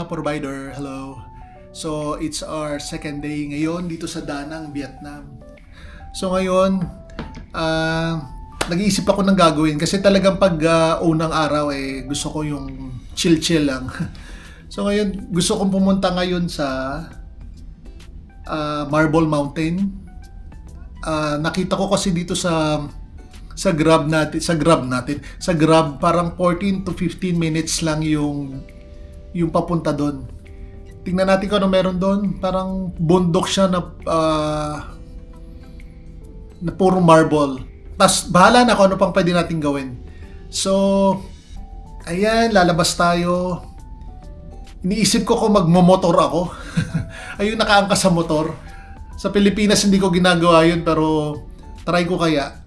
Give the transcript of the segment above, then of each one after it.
mga provider, hello. So, it's our second day ngayon dito sa Da Nang, Vietnam. So, ngayon, nag-iisip ako ng gagawin kasi talagang pag unang araw gusto ko yung chill-chill lang. So, ngayon, gusto kong pumunta ngayon sa Marble Mountain. Nakita ko kasi dito sa Grab parang 14 to 15 minutes lang yung papunta doon. Tingnan natin kung ano meron doon. Parang bundok siya na puro marble. Tapos bahala na kung ano pang pwede natin gawin. So, ayan, lalabas tayo. Iniisip ko kung magmomotor ako. Ayun, nakaangkas sa motor. Sa Pilipinas hindi ko ginagawa yun, pero try ko kaya.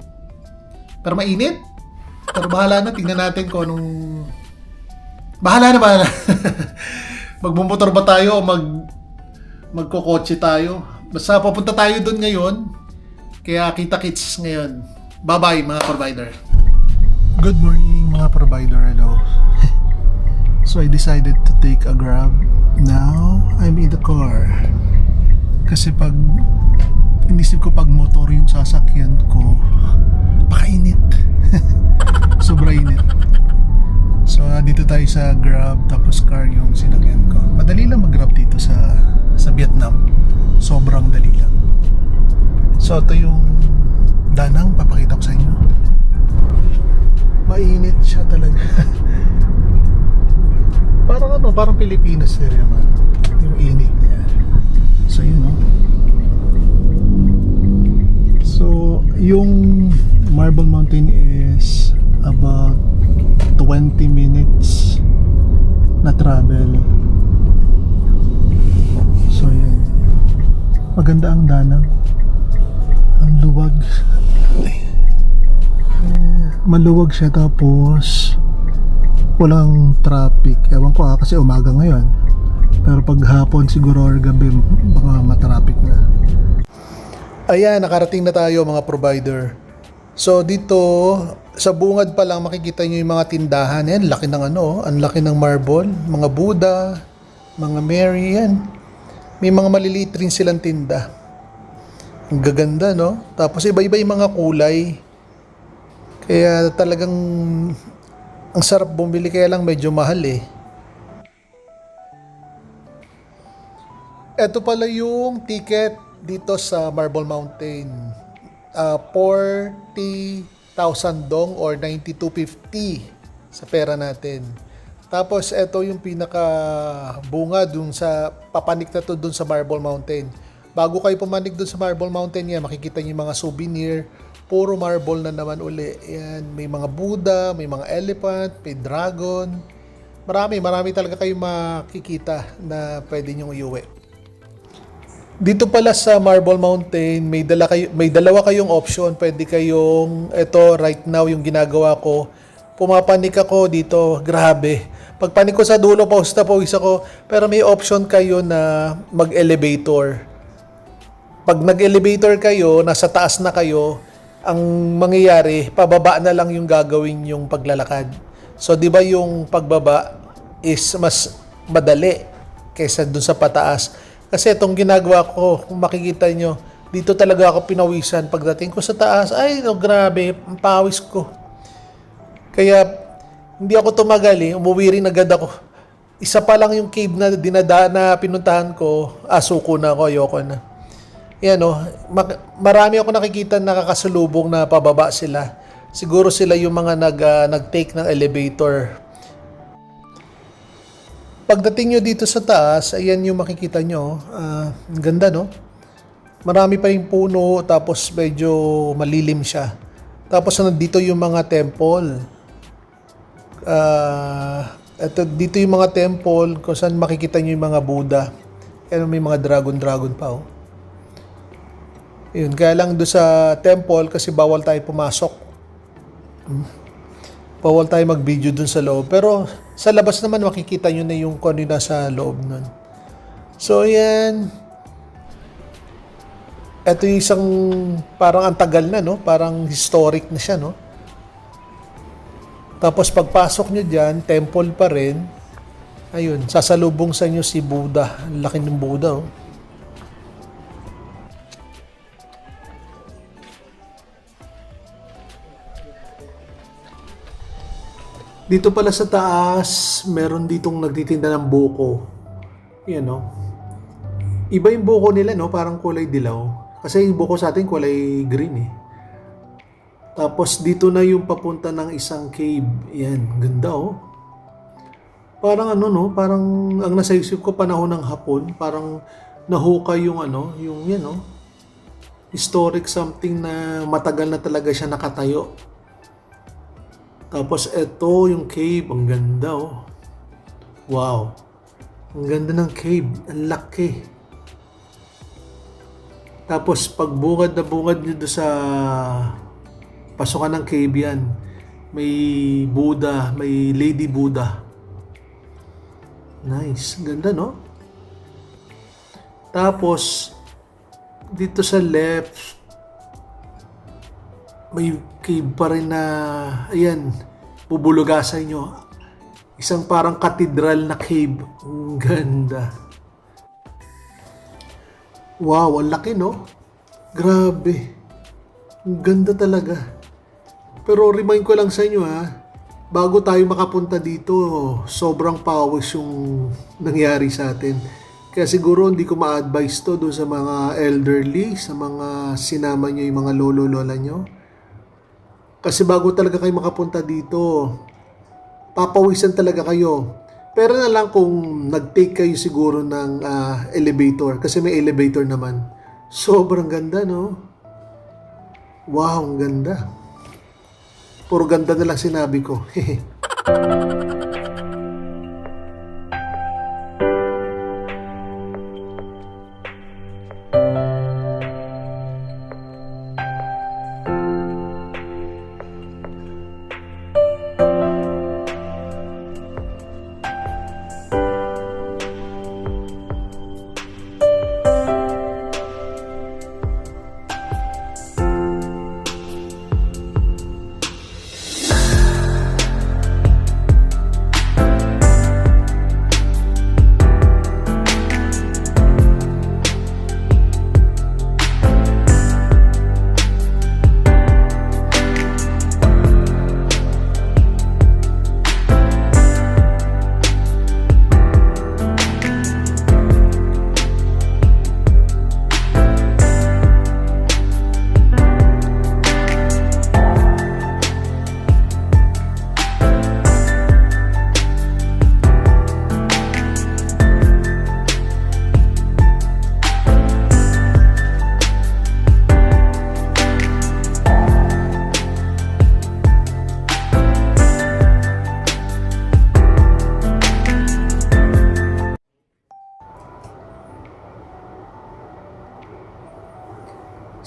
Pero mainit. Pero bahala na, tingnan natin kung anong... Bahala. Magmumotor ba tayo o magkokotse tayo? Basta papunta tayo doon ngayon. Kaya kita-kits ngayon. Bye-bye mga provider. Good morning mga provider. Hello. So I decided to take a Grab. Now I'm in the car. Kasi pag inisip ko pag motor yung sasakyan ko, pakainit. Sobra init. So dito tayo sa Grab, tapos car yung sinakyan ko. Madali lang mag-Grab dito sa Vietnam. Sobrang dali lang. So ito yung Da Nang, papakita ko sa inyo. Mainit siya talaga. Parang Pilipinas rin naman. Yung init niya. So yun, no? So yung Marble Mountain is about 20 minutes na travel. So yan, maganda ang Da Nang, ang luwag. Maluwag siya, tapos walang traffic. Ewan ko kasi umaga ngayon, pero pag hapon siguro or gabi baka matraffic na. Ayan, nakarating na tayo mga provider. So dito sa bungad pa lang makikita nyo yung mga tindahan. Yan, laki ng ang laki ng marble, mga Buddha, mga Mary, yan. May mga maliliit rin silang tinda. Ang gaganda, no? Tapos iba-iba yung mga kulay. Kaya talagang ang sarap bumili, kaya lang medyo mahal eh. Ito pala yung ticket dito sa Marble Mountain. 40,000 dong or 92.50 sa pera natin. Tapos ito yung pinaka bunga dun sa papanik na to dun sa Marble Mountain. Bago kayo pumanik dun sa Marble Mountain, yan, makikita niyo yung mga souvenir. Puro marble na naman uli. Yan, may mga Buddha, may mga elephant, may dragon. Marami talaga kayong makikita na pwede nyong iuwi. Dito pala sa Marble Mountain, may dalawa kayong option. Pwede kayong, ito right now yung ginagawa ko, pumapanik ako dito, grabe. Pagpanik ko sa dulo, pawis ako, pero may option kayo na mag-elevator. Pag nag-elevator kayo, nasa taas na kayo, ang mangyayari, pababa na lang yung gagawin yung paglalakad. So, di ba yung pagbaba is mas madali kaysa dun sa pataas. Kasi itong ginagawa ko, kung makikita nyo, dito talaga ako pinawisan. Pagdating ko sa taas, ay, no, grabe, ang pawis ko. Kaya, hindi ako tumagal eh. Umuwi rin agad ako. Isa pa lang yung cave na na pinuntahan ko, suko na ako, ayoko na. Yan o, marami ako nakikita nakakasalubong na pababa sila. Siguro sila yung mga nag-take ng elevator. Pagdating nyo dito sa taas, ayan yung makikita nyo. Ang ganda, no? Marami pa yung puno, tapos medyo malilim siya. Tapos nandito yung mga temple. Dito yung mga temple kung saan makikita nyo yung mga Buddha. Ayan, may mga dragon pa, oh. Yun, kaya lang doon sa temple kasi bawal tayo pumasok. Bawal tayo mag-video doon sa loob. Pero sa labas naman makikita nyo na yung kung ano nasa loob nun. So yan. Ito yung isang parang ang tagal na, no? Parang historic na siya, no? Tapos pagpasok nyo dyan, temple pa rin. Ayun, sasalubong sa inyo si Buddha. Ang laki ng Buddha, oh. Dito pala sa taas, meron ditong nagtitinda ng buko. Yan, no? Iba yung buko nila, no? Parang kulay dilaw. Kasi yung buko sa atin kulay green, eh. Tapos dito na yung papunta ng isang cave. Yan, ganda, oh. Parang ano, no? Parang ang nasa isip ko panahon ng Hapon. Parang nahukay yung ano, yung yan, no? Historic something na matagal na talaga siya nakatayo. Tapos eto yung cave, ang ganda, oh. Wow. Ang ganda ng cave, ang laki. Tapos pag bungad na bungad nyo doon sa pasukan ng cave yan, may Buddha, may Lady Buddha. Nice, ganda, no? Tapos dito sa left, may cave pa rin na, ayan, bubulugasan nyo. Isang parang katedral na cave. Ang ganda. Wow, ang laki, no? Grabe. Ang ganda talaga. Pero remind ko lang sa inyo, ha, bago tayo makapunta dito, sobrang pawis yung nangyari sa atin. Kaya siguro hindi ko ma-advise to doon sa mga elderly, sa mga sinama nyo, yung mga lolo-lola nyo. Kasi bago talaga kayo makapunta dito, papawisan talaga kayo. Pero na lang kung nag-take kayo siguro ng elevator. Kasi may elevator naman. Sobrang ganda, no? Wow, ang ganda. Puro ganda na lang sinabi ko.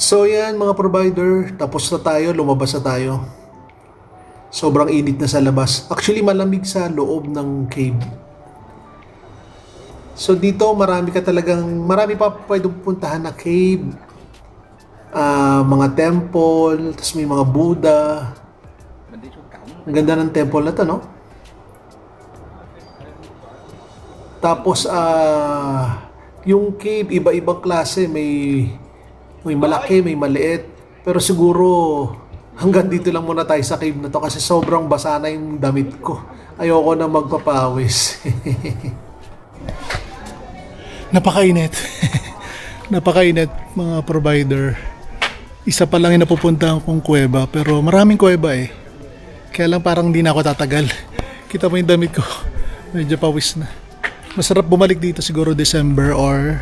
So yan mga provider, tapos na tayo, lumabas na tayo. Sobrang init na sa labas. Actually malamig sa loob ng cave. So dito marami pa pwedeng puntahan na cave. Mga temple, tapos may mga Buddha. Ang ganda ng temple na to, no? Tapos yung cave, iba-ibang klase, may malaki, may maliit. Pero siguro hanggang dito lang muna tayo sa cave na to kasi sobrang basa na yung damit ko. Ayoko na magpapawis. Napakainit. Napakainit mga provider. Isa pa lang yung napupuntahan kong kuweba pero maraming kuweba eh. Kaya lang parang hindi na ako tatagal. Kita mo yung damit ko. Medyo pawis na. Masarap bumalik dito siguro December or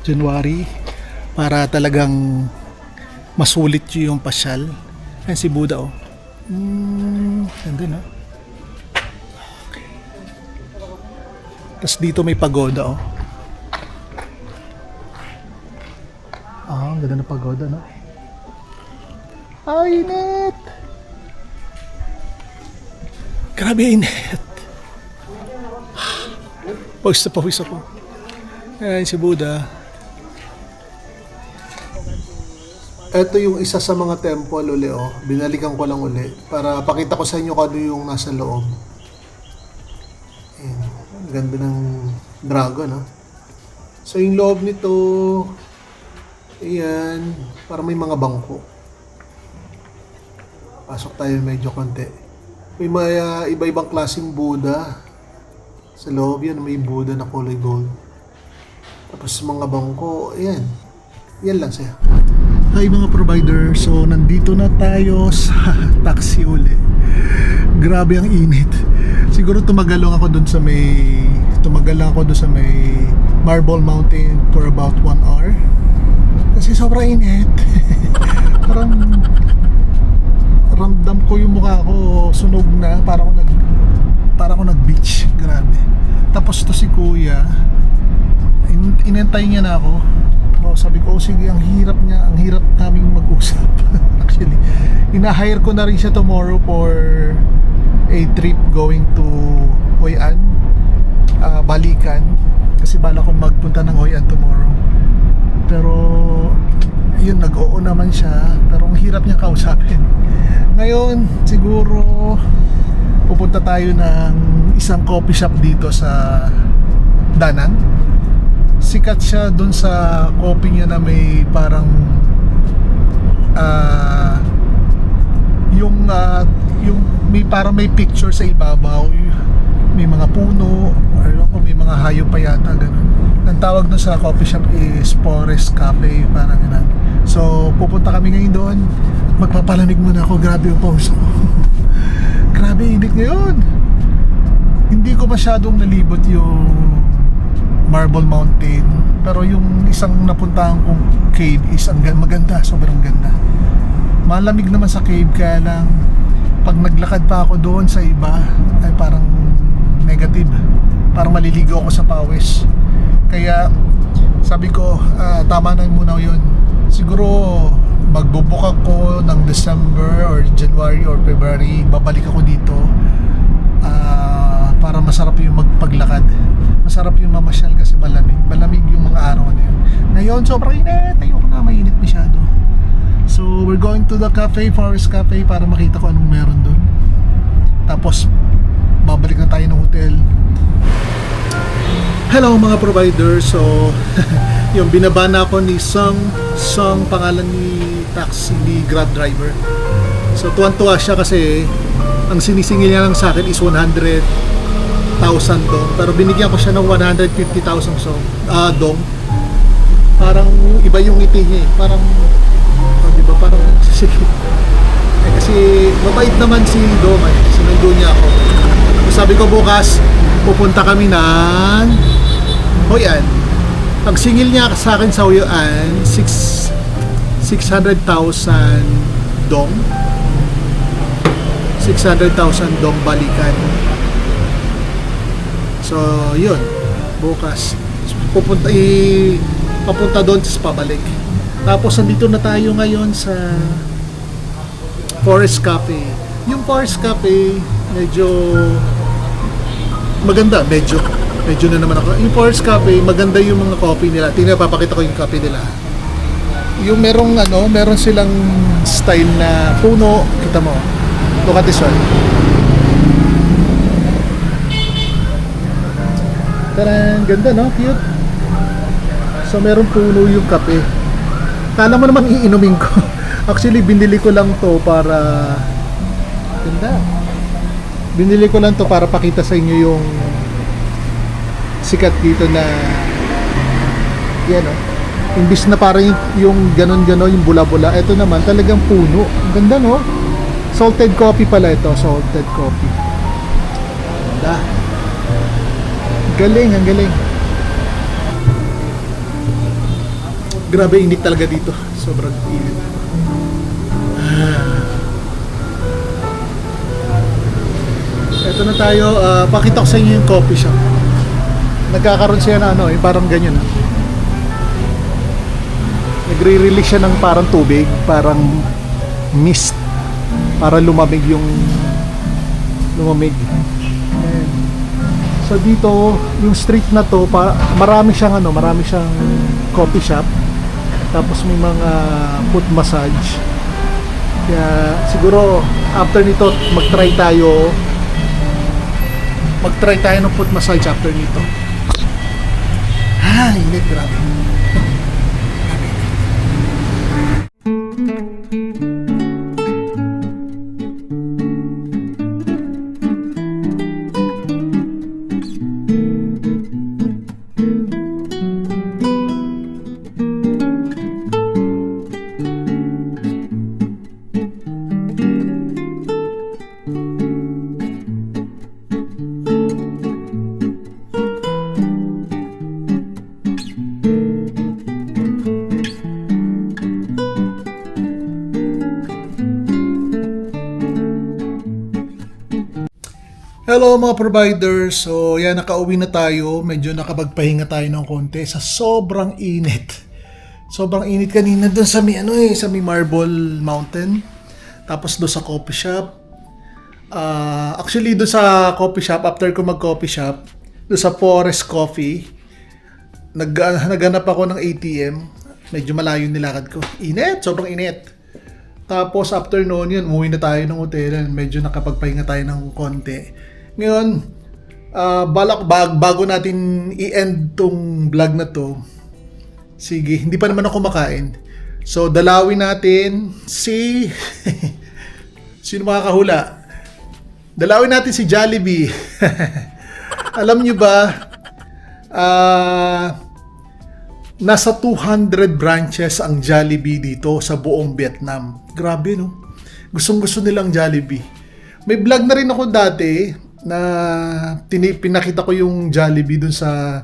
January para talagang masulit yung pasyal. Ayan si Buddha, oh. Ganda, no? Tapos dito may pagoda, oh. Ang ganda na pagoda, no? Ay, init! Grabe, init! Pawis na pawis ako. Ayan si Buddha. Ito yung isa sa mga temple uli, oh. Binalikan ko lang uli para pakita ko sa inyo kung ano yung nasa loob. Ayan. Ganda ng dragon, no? So yung loob nito, ayan, para may mga bangko. Pasok tayo medyo konti. May mga iba-ibang klaseng Buddha. Sa loob yan, may Buddha na kulay gold. Tapos mga bangko, ayan. Yan lang siya. Hi mga provider, so nandito na tayo sa taxi uli. Grabe ang init. Siguro tumagal lang ako doon sa may Marble Mountain for about 1 hour. Kasi sobrang init. Parang ramdam ko yung mukha ko sunog na, para ko nag-beach. Grabe. Tapos to si Kuya, inantay niya na ako. Sabi ko, sige, ang hirap naming mag-usap. Actually, ina-hire ko na rin siya tomorrow for a trip going to Hoi An, balikan, kasi bala kong magpunta ng Hoi An tomorrow. Pero yun, nag-oo naman siya, pero ang hirap niya kausapin. Ngayon siguro pupunta tayo ng isang coffee shop dito sa Danang. Sikat siya dun sa coffee niya na may parang yung may parang may picture sa ibabaw, may mga puno, or may mga hayop pa yata, ganun. Ang tawag dun sa coffee shop is Forest Cafe, parang ganun. So pupunta kami ngayon doon. Magpapalamig muna ako. Grabe yung pause ko. Grabe init ngayon. Hindi ko masyadong nalibot yung Marble Mountain, pero yung isang napuntahan kong cave is maganda, sobrang ganda. Malamig naman sa cave, kaya lang pag naglakad pa ako doon sa iba ay parang negative, parang maliligo ako sa pawis. Kaya sabi ko, tama na muna yun. Siguro magbubuk ako ng December or January or February, babalik ako dito para masarap yung magpaglakad. Masarap yung mamasyal kasi malamig yung mga araw na yun. Ngayon sobrang init, ayoko na, mainit masyado. So we're going to the cafe, Forest Cafe, para makita ko anong meron doon. Tapos babalik na tayo ng hotel. Hello mga provider. So yung binaba na ako ni Song, pangalan ni taxi, ni Grab driver. So tuwan-tuwa siya kasi ang sinisingil niya lang sa akin is 100,000 dong, pero binigyan ko siya ng 150,000 dong. Parang iba yung ngiti niya eh. Parang di ba, parang kasi mabait naman si Dong eh. Sinundo niya ako. So, sabi ko bukas pupunta kami ng Hoi An. Ang singil niya sa akin sa Hoi An 600,000 dong. 600,000 dong balikan. So, yun. Bukas papunta doon, tapos pabalik. Tapos nandito na tayo ngayon sa Forest Cafe. Yung Forest Cafe medyo maganda, medyo na naman ako. Yung Forest Cafe, maganda yung mga coffee nila. Tingnan, papakita ko yung coffee nila. Yung meron silang style na puno. Kita mo. Look at this one. Tarang, ganda no? Cute. So meron puno yung kape. Kala mo naman iinumin ko. Actually, binili ko lang to para ganda. Binili ko lang to para pakita sa inyo yung sikat dito na yan o. Imbis na parang yung ganon-ganon, yung bula-bula. Ito naman talagang puno. Ang ganda no? Salted coffee pala ito. Salted coffee. Ganda. Galing, ang galing. Grabe, init talaga dito. Sobrang init. Ito na tayo. Pakita ko sa inyo yung coffee shop. Nagkakaroon siya na parang ganyan. Nagre-release siya ng parang tubig, parang mist, para lumamig. Ayan. So dito, yung street na to, marami siyang coffee shop. Tapos may mga foot massage. Kaya siguro after nito mag-try tayo Mag-try tayo ng foot massage after nito. Init, grabe. Hello mga providers. So yan, nakauwi na tayo. Medyo nakapagpahinga tayo ng konti sa sobrang init. Sobrang init kanina doon sa sa may Marble Mountain. Tapos doon sa coffee shop. Actually doon sa coffee shop, after ko mag-coffee shop, doon sa Forest Coffee, naghanap ako ng ATM. Medyo malayo nilakad ko. Init, sobrang init. Tapos after noon yun, umuwi na tayo ng hotel. Medyo nakapagpahinga tayo ng konti. Ngayon, bago natin i-end tong vlog na to, sige, hindi pa naman ako kumakain. So, dalawin natin si... Sino makakahula? Dalawin natin si Jollibee. Alam nyo ba, nasa 200 branches ang Jollibee dito sa buong Vietnam. Grabe, no? Gustong-gusto nilang Jollibee. May vlog na rin ako dati na pinakita ko yung Jollibee dun sa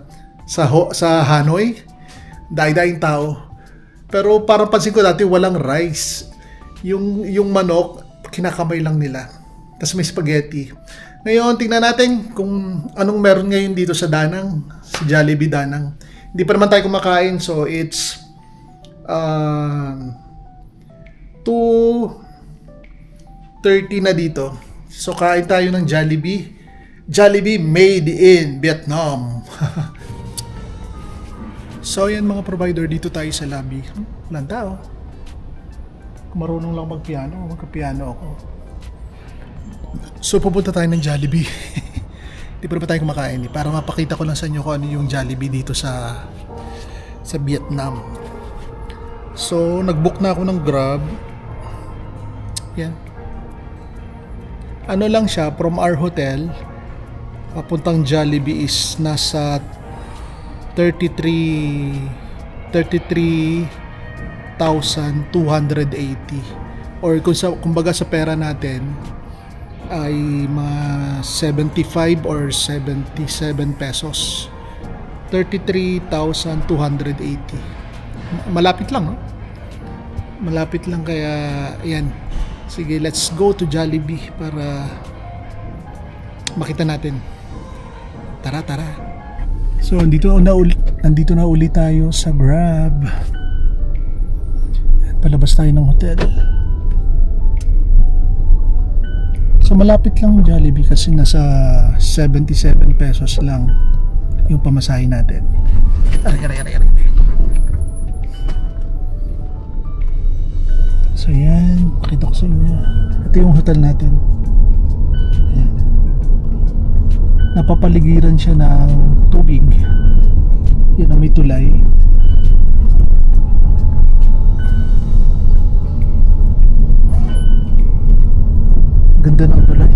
Hanoi. Daing tao. Pero parang pansin ko dati walang rice. Yung manok, kinakamay lang nila. Tapos may spaghetti. Ngayon, tingnan natin kung anong meron ngayon dito sa Danang. Sa Jollibee Danang. Hindi pa naman tayo kumakain. So, it's 2:30 na dito. So, kain tayo ng Jollibee. Jollibee made in Vietnam. So, yan mga provider. Dito tayo sa lobby. Walang tao. Kung marunong lang magpiano, magkapiano ako. So, pupunta tayo ng Jollibee. Hindi pa tayo kumakain. Para mapakita ko lang sa inyo kung ano yung Jollibee dito sa Vietnam. So, nag-book na ako ng Grab. Yan. Ano lang siya, from our hotel papuntang Jollibee is nasa 33,280, or kumbaga sa pera natin ay mga 75 or 77 pesos. 33,280. Malapit lang, no? Malapit lang, kaya ayan. Sige, let's go to Jollibee para makita natin. Tara. So, nandito na ulit tayo sa Grab. Palabas tayo ng hotel. So, malapit lang Jollibee kasi nasa 77 pesos lang yung pamasahe natin. Aray. So yan, pakita ko sa inyo. Ito yung hotel natin. Ayan. Napapaligiran siya ng tubig. Yan ang may tulay. Ganda ng tulay.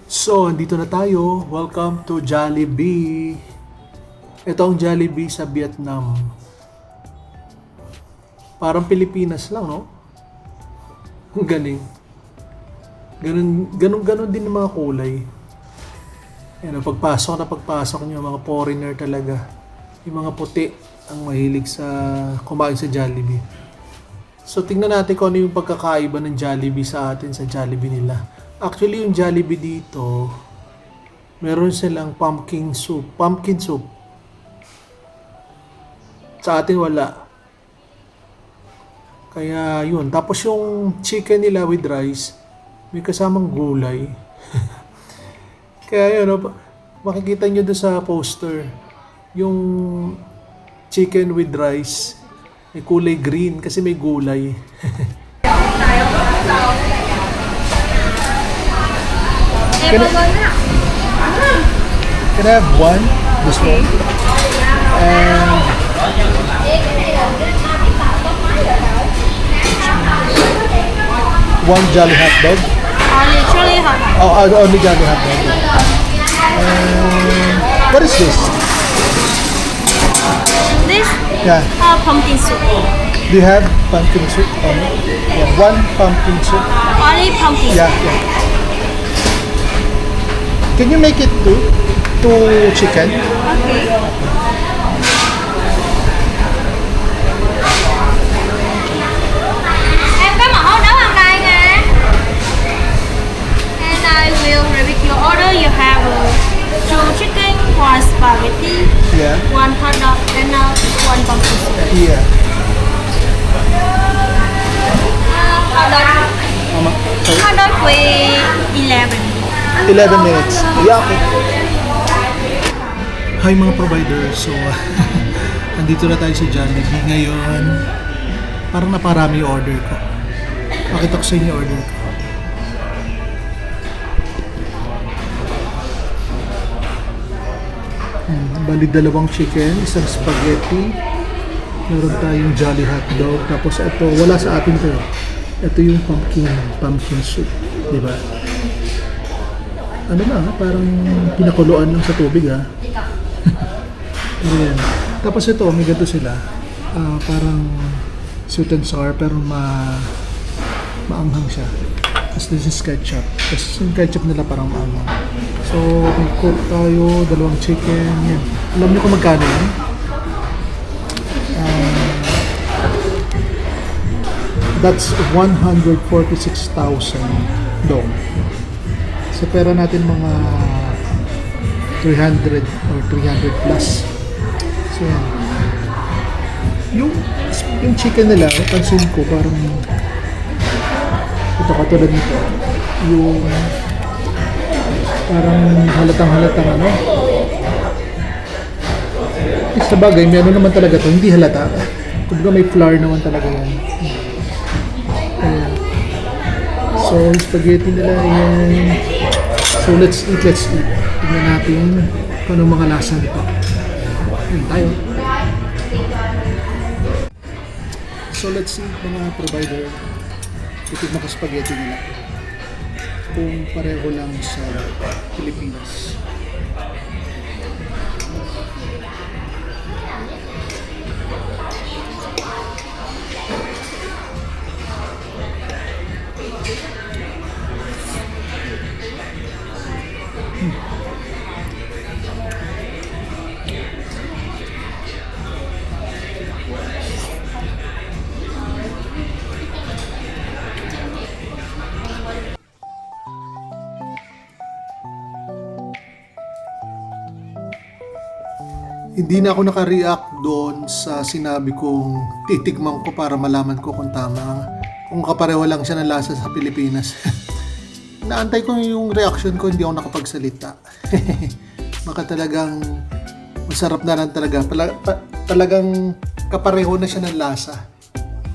So, andito na tayo. Welcome to Jollibee. Ito ang Jollibee sa Vietnam. Parang Pilipinas lang, no? Ang galing. Ganun din yung mga kulay. Ayan, pagpasok niyo, mga foreigner talaga. Yung mga puti ang mahilig sa kumain sa Jollibee. So, tingnan natin kung ano yung pagkakaiba ng Jollibee sa atin sa Jollibee nila. Actually, yung Jollibee dito, meron silang pumpkin soup. Sa atin wala. Kaya yun. Tapos yung chicken nila with rice, may kasamang gulay. Kaya yun, makikita nyo doon sa poster, yung chicken with rice, May kulay green kasi may gulay. Can I have one? This one? And one Jolly hot dog. Literally hot. Oh, only Jolly hot dog. And what is this? This Yeah. pumpkin soup. Do you have pumpkin soup? Yeah, one pumpkin soup. Only pumpkin Yeah, soup. yeah. Can you make it two chicken? Okay. Em có mẫu nấu bằng tay nha. And I will repeat your order. You have two chicken, one spaghetti, Yeah. one hot dog, and one pumpkin soup. Yeah. Hot dog. Sorry. Hot dog with 11. 11 minutes. Yeah, okay. Hi mga providers. So, andito na tayo sa Jollibee ngayon. Parang naparami yung order ko. Pakita ko sa inyo yung order ko. Bali dalawang chicken, isang spaghetti, meron tayong Jolly hot dog, tapos ito, wala sa atin to. Ito yung pumpkin soup, di ba? Ano na, parang pinakuluan lang sa tubig ha. Ayan. Tapos ito, may ganito sila. Parang sweet and sour pero maanghang siya. Tapos this is ketchup. Tapos yung ketchup nila parang maanghang. So, may coke tayo, dalawang chicken. Yan. Alam niyo kung magkano yan? That's 146,000 dong. Sa pera natin mga 300 or 300 plus. So yan. Yung chicken nila, pansin ko parang ito katulad nito. Yung parang halatang ano. Sa bagay, meron naman talaga to, hindi halata. Kumbaga may flour naman talaga yan. Ayan. So, spaghetti nila yan. So, let's eat. Tignan natin kung anong mga lasa nito. Ayan tayo. So, let's see mga provider. Titignan ko spaghetti nila. Kung pareho lang sa Pilipinas. Hindi na ako naka-react doon sa sinabi kong titikman ko para malaman ko kung tama. Kung kapareho lang siya ng lasa sa Pilipinas. Naantay ko yung reaction ko, hindi ako nakapagsalita. Baka talagang masarap na lang talaga. Talagang kapareho na siya ng lasa.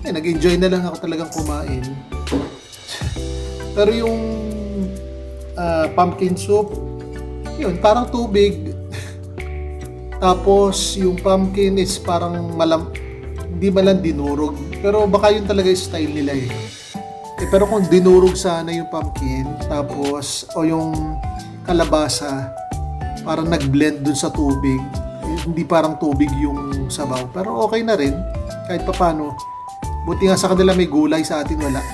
Nag-enjoy na lang ako talagang kumain. Pero yung pumpkin soup, yun, parang tubig. Tapos yung pumpkin is parang hindi malang dinurog. Pero baka yun talaga yung style nila eh. Pero kung dinurog sana yung pumpkin, tapos o yung kalabasa, parang nag-blend dun sa tubig. Hindi parang tubig yung sabaw. Pero okay na rin, kahit papano. Buti nga sa kanila may gulay, sa atin wala.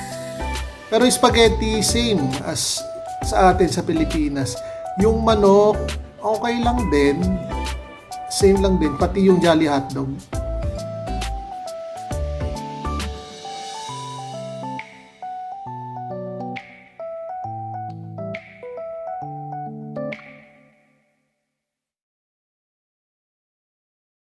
Pero yung spaghetti, same as sa atin sa Pilipinas. Yung manok, okay lang din. Same lang din, pati yung Jolly hotdog.